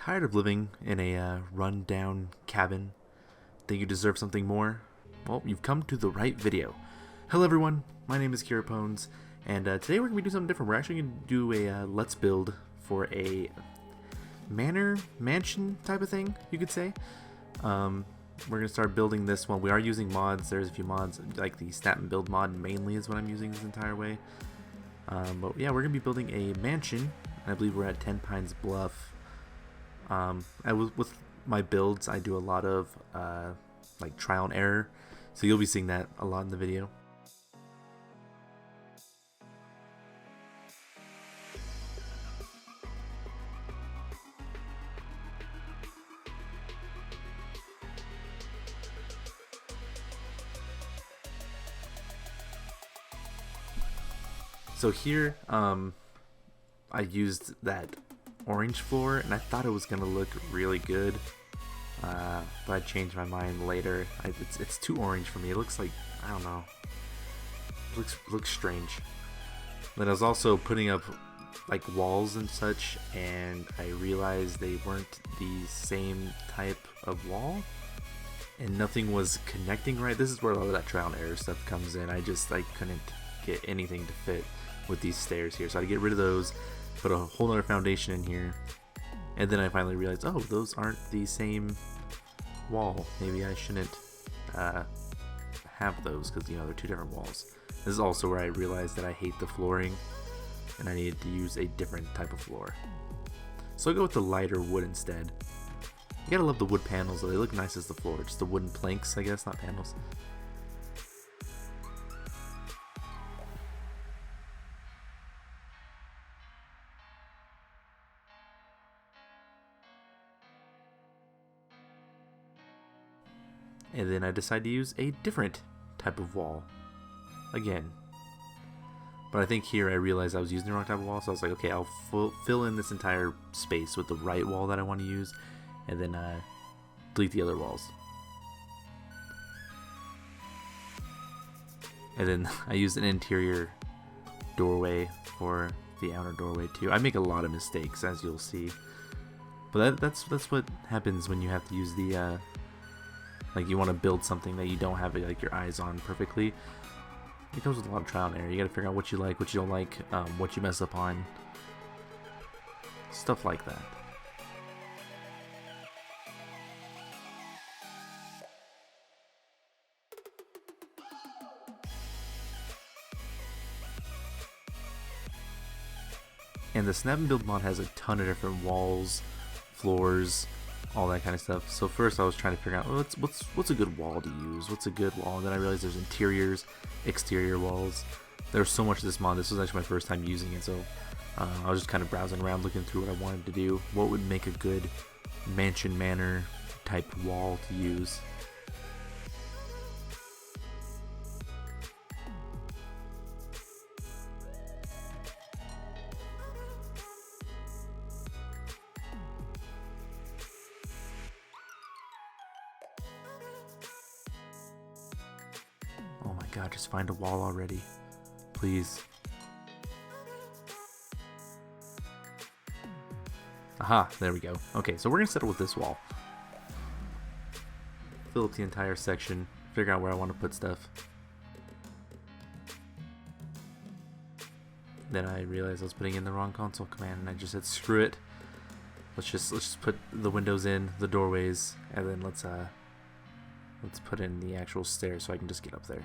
Tired of living in a run-down cabin? Think you deserve something more? Well, you've come to the right video. Hello everyone, my name is Kirapones, and today we're going to be doing something different. We're actually going to do a let's build for a manor, mansion type of thing, you could say. We're going to start building this one. We are using mods. There's a few mods, like the snap and build mod mainly is what I'm using this entire way. But yeah, we're going to be building a mansion. I believe we're at 10 Pines Bluff. With my builds, I do a lot of like trial and error, so you'll be seeing that a lot in the video. So here, I used that orange floor, and I thought it was gonna look really good, but I changed my mind later. It's too orange for me. It looks like, I don't know, it looks strange. Then I was also putting up like walls and such, and I realized they weren't the same type of wall, and nothing was connecting right. This is where a lot of that trial and error stuff comes in. I couldn't get anything to fit with these stairs here, so I had to get rid of those, put a whole other foundation in here, and then I finally realized, oh, those aren't the same wall. Maybe I shouldn't have those, because, you know, they're two different walls. This is also where I realized that I hate the flooring, and I needed to use a different type of floor. So I'll go with the lighter wood instead. You gotta love the wood panels, though. They look nice as the floor. Just the wooden planks, I guess, not panels. And then I decided to use a different type of wall again. But I think here I realized I was using the wrong type of wall, so I was like, okay, I'll fill in this entire space with the right wall that I want to use, and then delete the other walls. And then I used an interior doorway for the outer doorway too. I make a lot of mistakes, as you'll see, but that's what happens when you have to use the like, you want to build something that you don't have like your eyes on perfectly. It comes with a lot of trial and error. You got to figure out what you like, what you don't like, what you mess up on, stuff like that. And the snap and build mod has a ton of different walls, floors, all that kind of stuff. So first I was trying to figure out, oh, what's a good wall to use? What's a good wall? And then I realized there's interiors, exterior walls. There's so much of this mod. This was actually my first time using it, so I was just kind of browsing around, looking through what I wanted to do. What would make a good mansion manor type wall to use? Oh my god, just find a wall already. Please. Aha, there we go. Okay, so we're gonna settle with this wall. Fill up the entire section, figure out where I want to put stuff. Then I realized I was putting in the wrong console command, and I just said screw it. Let's just put the windows in, the doorways, and then let's put in the actual stairs so I can just get up there.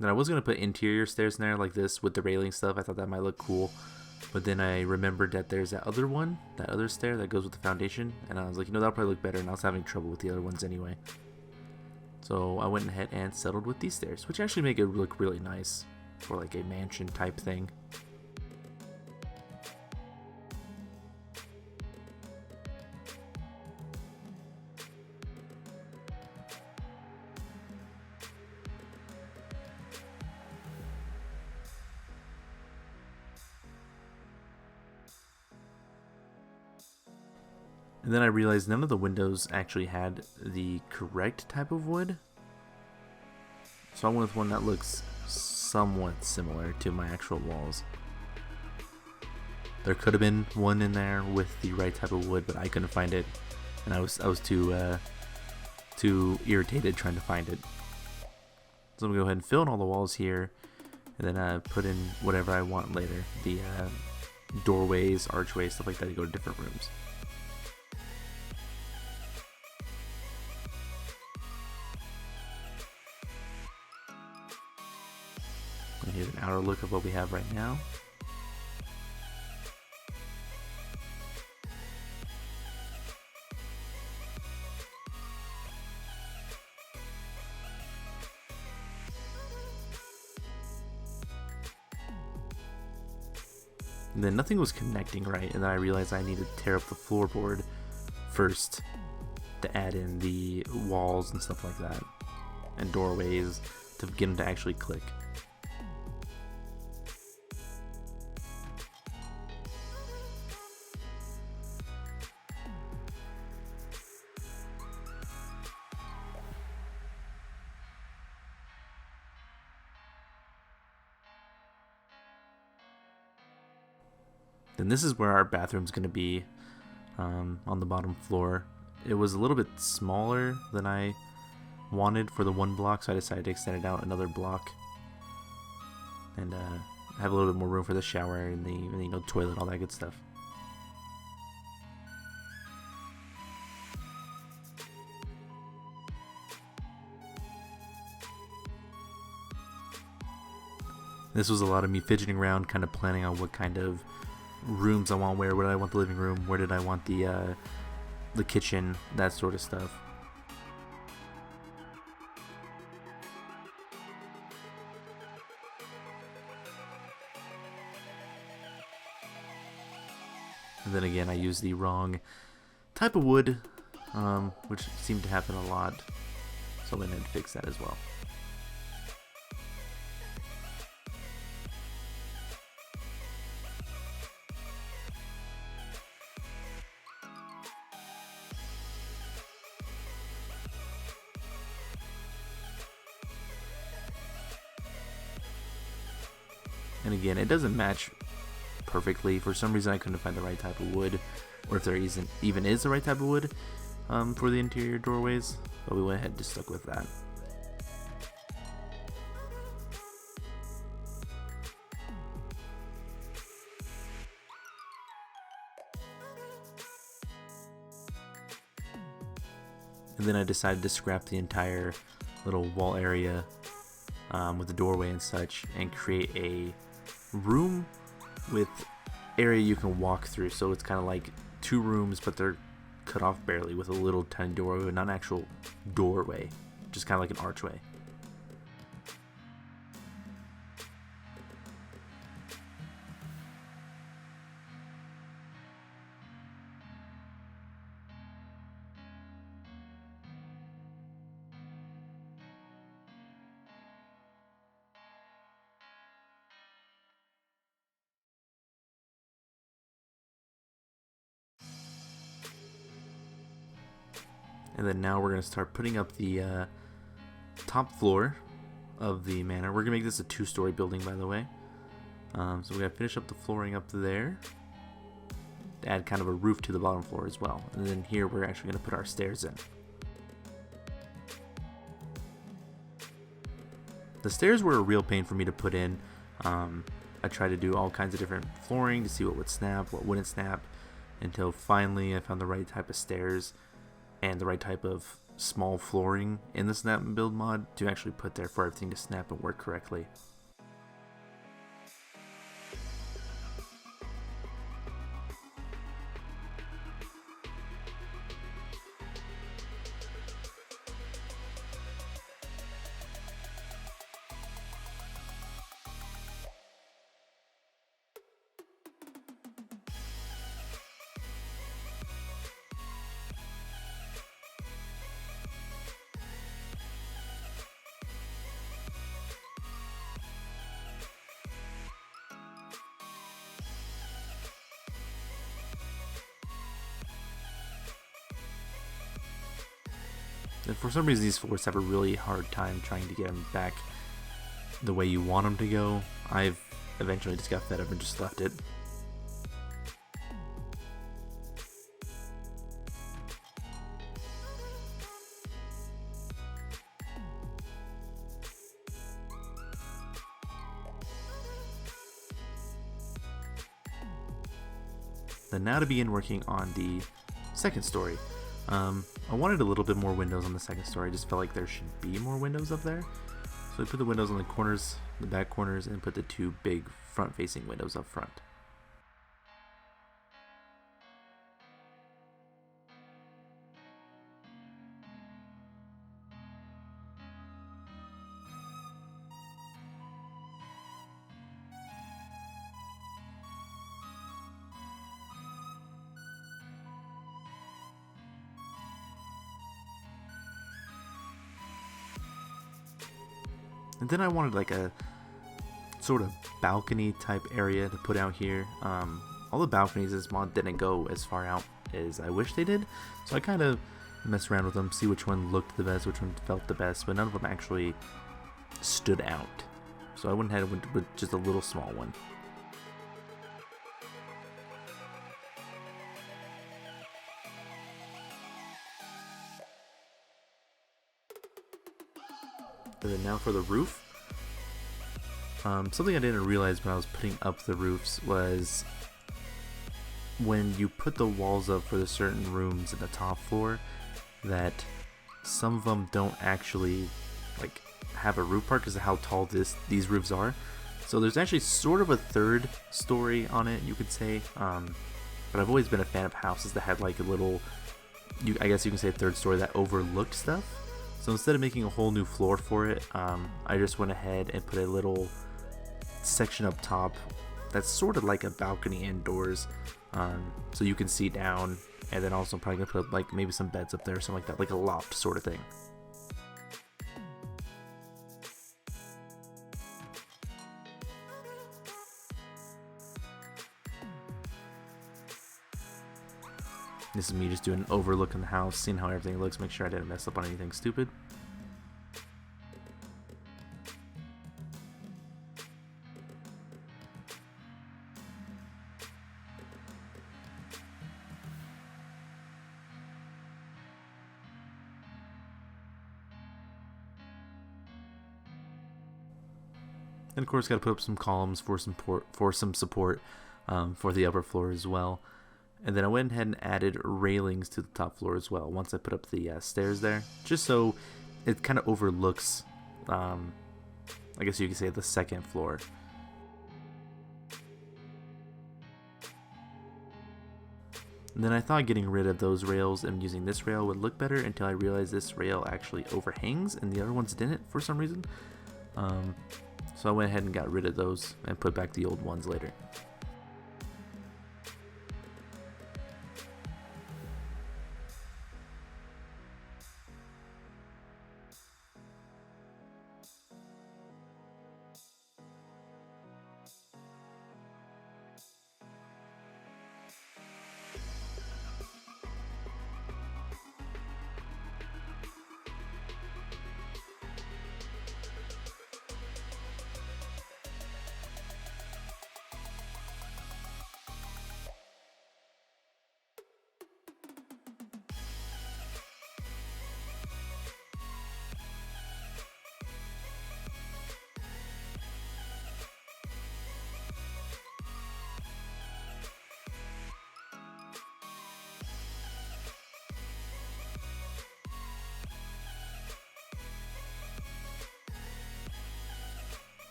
Then I was going to put interior stairs in there like this with the railing stuff. I thought that might look cool. But then I remembered that there's that other one, that other stair that goes with the foundation. And I was like, you know, that'll probably look better. And I was having trouble with the other ones anyway. So I went ahead and settled with these stairs, which actually make it look really nice for like a mansion type thing. And then I realized none of the windows actually had the correct type of wood. So I went with one that looks somewhat similar to my actual walls. There could have been one in there with the right type of wood, but I couldn't find it, and I was too irritated trying to find it. So I'm gonna go ahead and fill in all the walls here, and then put in whatever I want later. The doorways, archways, stuff like that to go to different rooms. And here's an outer look of what we have right now. And then nothing was connecting right, and then I realized I needed to tear up the floorboard first to add in the walls and stuff like that, and doorways to get them to actually click. Then this is where our bathroom's going to be, on the bottom floor. It was a little bit smaller than I wanted for the one block, so I decided to extend it out another block and have a little bit more room for the shower and the toilet, all that good stuff. This was a lot of me fidgeting around, kind of planning on what kind of rooms I want, where did I want the living room, where did I want the kitchen, that sort of stuff. And then again, I used the wrong type of wood, which seemed to happen a lot, so I went ahead and fixed that as well. And again, it doesn't match perfectly. For some reason I couldn't find the right type of wood, or if there even is the right type of wood for the interior doorways, but we went ahead and just stuck with that. And then I decided to scrap the entire little wall area with the doorway and such, and create a room with area you can walk through. So it's kind of like two rooms, but they're cut off barely with a little tiny doorway, not an actual doorway, just kind of like an archway. And then now we're going to start putting up the top floor of the manor. We're going to make this a 2-story building, by the way. So we're going to finish up the flooring up there to add kind of a roof to the bottom floor as well. And then here we're actually going to put our stairs in. The stairs were a real pain for me to put in. I tried to do all kinds of different flooring to see what would snap, what wouldn't snap, until finally I found the right type of stairs and the right type of small flooring in the snap and build mod to actually put there for everything to snap and work correctly. And for some reason, these floors have a really hard time trying to get them back the way you want them to go. I've eventually just got fed up and just left it. Then now to begin working on the second story. I wanted a little bit more windows on the second story. I just felt like there should be more windows up there. So I put the windows on the corners, the back corners, and put the two big front-facing windows up front. And then I wanted like a sort of balcony type area to put out here. All the balconies in this mod didn't go as far out as I wish they did, so I kind of messed around with them, see which one looked the best, which one felt the best, but none of them actually stood out. So I went ahead and went with just a little small one. And then now for the roof. Something I didn't realize when I was putting up the roofs was when you put the walls up for the certain rooms in the top floor, that some of them don't actually like have a roof part because of how tall these roofs are. So there's actually sort of a third story on it, you could say. But I've always been a fan of houses that had like a little, I guess you can say a third story that overlooked stuff. So instead of making a whole new floor for it, I just went ahead and put a little section up top that's sort of like a balcony indoors, so you can see down, and then also probably gonna put like maybe some beds up there or something like that, like a loft sort of thing. This is me just doing an overlook in the house, seeing how everything looks, make sure I didn't mess up on anything stupid. And of course, got to put up some columns for some support for the upper floor as well. And then I went ahead and added railings to the top floor as well once I put up the stairs there, just so it kind of overlooks, I guess you could say, the second floor. And then I thought getting rid of those rails and using this rail would look better until I realized this rail actually overhangs and the other ones didn't for some reason. So I went ahead and got rid of those and put back the old ones later.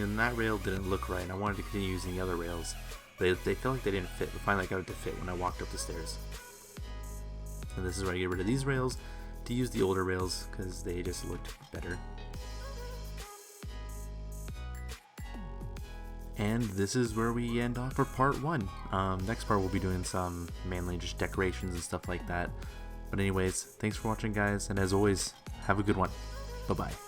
And that rail didn't look right, and I wanted to continue using the other rails. They felt like they didn't fit, but finally I got it to fit when I walked up the stairs. And this is where I get rid of these rails to use the older rails, because they just looked better. And this is where we end off for part 1. Next part we'll be doing some mainly just decorations and stuff like that. But anyways, thanks for watching guys, and as always, have a good one. Bye-bye.